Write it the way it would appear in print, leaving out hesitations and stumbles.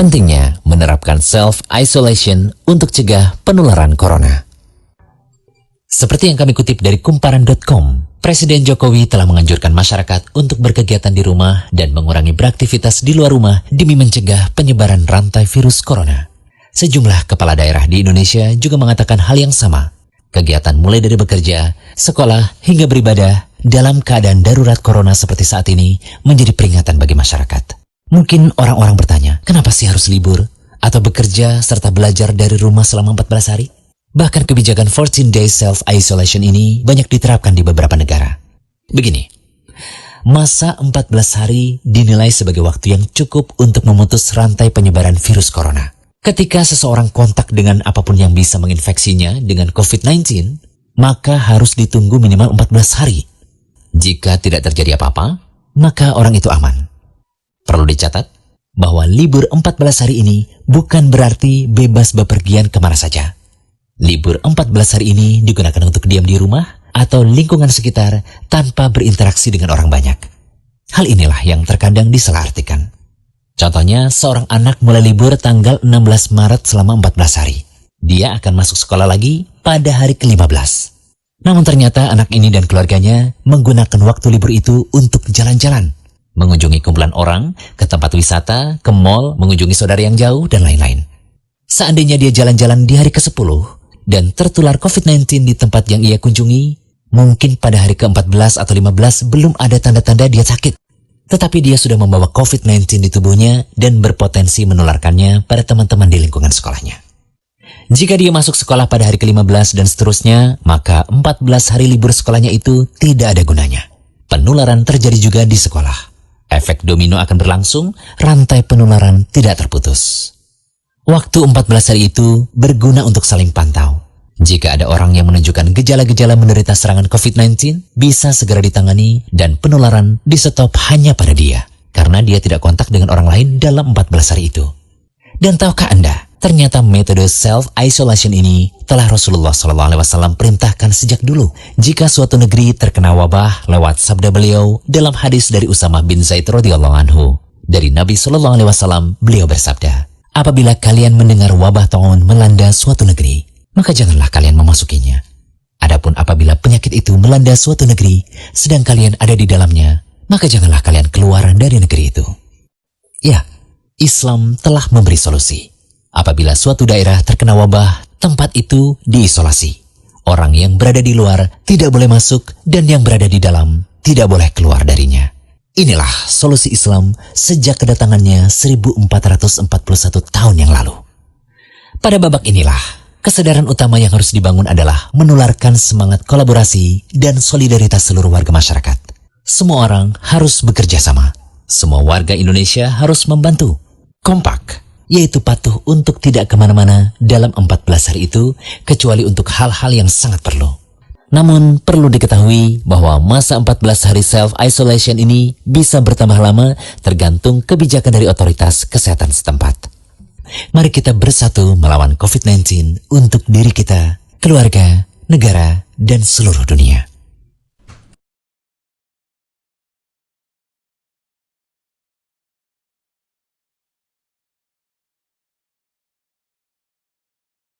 Pentingnya menerapkan self-isolation untuk cegah penularan corona. Seperti yang kami kutip dari kumparan.com, Presiden Jokowi telah menganjurkan masyarakat untuk berkegiatan di rumah dan mengurangi beraktivitas di luar rumah demi mencegah penyebaran rantai virus corona. Sejumlah kepala daerah di Indonesia juga mengatakan hal yang sama. Kegiatan mulai dari bekerja, sekolah, hingga beribadah dalam keadaan darurat corona seperti saat ini menjadi peringatan bagi masyarakat. Mungkin orang-orang bertanya, kenapa sih harus libur atau bekerja serta belajar dari rumah selama 14 hari? Bahkan kebijakan 14 days self-isolation ini banyak diterapkan di beberapa negara. Begini, masa 14 hari dinilai sebagai waktu yang cukup untuk memutus rantai penyebaran virus corona. Ketika seseorang kontak dengan apapun yang bisa menginfeksinya dengan COVID-19, maka harus ditunggu minimal 14 hari. Jika tidak terjadi apa-apa, maka orang itu aman. Perlu dicatat bahwa libur 14 hari ini bukan berarti bebas bepergian kemana saja. Libur 14 hari ini digunakan untuk diam di rumah atau lingkungan sekitar tanpa berinteraksi dengan orang banyak. Hal inilah yang terkadang disalahartikan. Contohnya, seorang anak mulai libur tanggal 16 Maret selama 14 hari. Dia akan masuk sekolah lagi pada hari ke-15. Namun ternyata anak ini dan keluarganya menggunakan waktu libur itu untuk jalan-jalan, mengunjungi kumpulan orang, ke tempat wisata, ke mall, mengunjungi saudara yang jauh, dan lain-lain. Seandainya dia jalan-jalan di hari ke-10 dan tertular COVID-19 di tempat yang ia kunjungi, mungkin pada hari ke-14 atau 15 belum ada tanda-tanda dia sakit. Tetapi dia sudah membawa COVID-19 di tubuhnya dan berpotensi menularkannya pada teman-teman di lingkungan sekolahnya. Jika dia masuk sekolah pada hari ke-15 dan seterusnya, maka 14 hari libur sekolahnya itu tidak ada gunanya. Penularan terjadi juga di sekolah. Efek domino akan berlangsung, rantai penularan tidak terputus. Waktu 14 hari itu berguna untuk saling pantau. Jika ada orang yang menunjukkan gejala-gejala menderita serangan COVID-19, bisa segera ditangani dan penularan di-stop hanya pada dia, karena dia tidak kontak dengan orang lain dalam 14 hari itu. Dan tahukah Anda, ternyata metode self-isolation ini telah Rasulullah SAW perintahkan sejak dulu. Jika suatu negeri terkena wabah lewat sabda beliau dalam hadis dari Usamah bin Zaid radhiyallahu anhu. Dari Nabi SAW, beliau bersabda, apabila kalian mendengar wabah taun melanda suatu negeri, maka janganlah kalian memasukinya. Adapun apabila penyakit itu melanda suatu negeri, sedang kalian ada di dalamnya, maka janganlah kalian keluar dari negeri itu. Ya, Islam telah memberi solusi. Apabila suatu daerah terkena wabah, tempat itu diisolasi. Orang yang berada di luar tidak boleh masuk dan yang berada di dalam tidak boleh keluar darinya. Inilah solusi Islam sejak kedatangannya 1441 tahun yang lalu. Pada babak inilah, kesadaran utama yang harus dibangun adalah menularkan semangat kolaborasi dan solidaritas seluruh warga masyarakat. Semua orang harus bekerja sama. Semua warga Indonesia harus membantu. Kompak, yaitu patuh untuk tidak kemana-mana dalam 14 hari itu, kecuali untuk hal-hal yang sangat perlu. Namun perlu diketahui bahwa masa 14 hari self-isolation ini bisa bertambah lama tergantung kebijakan dari otoritas kesehatan setempat. Mari kita bersatu melawan COVID-19 untuk diri kita, keluarga, negara, dan seluruh dunia.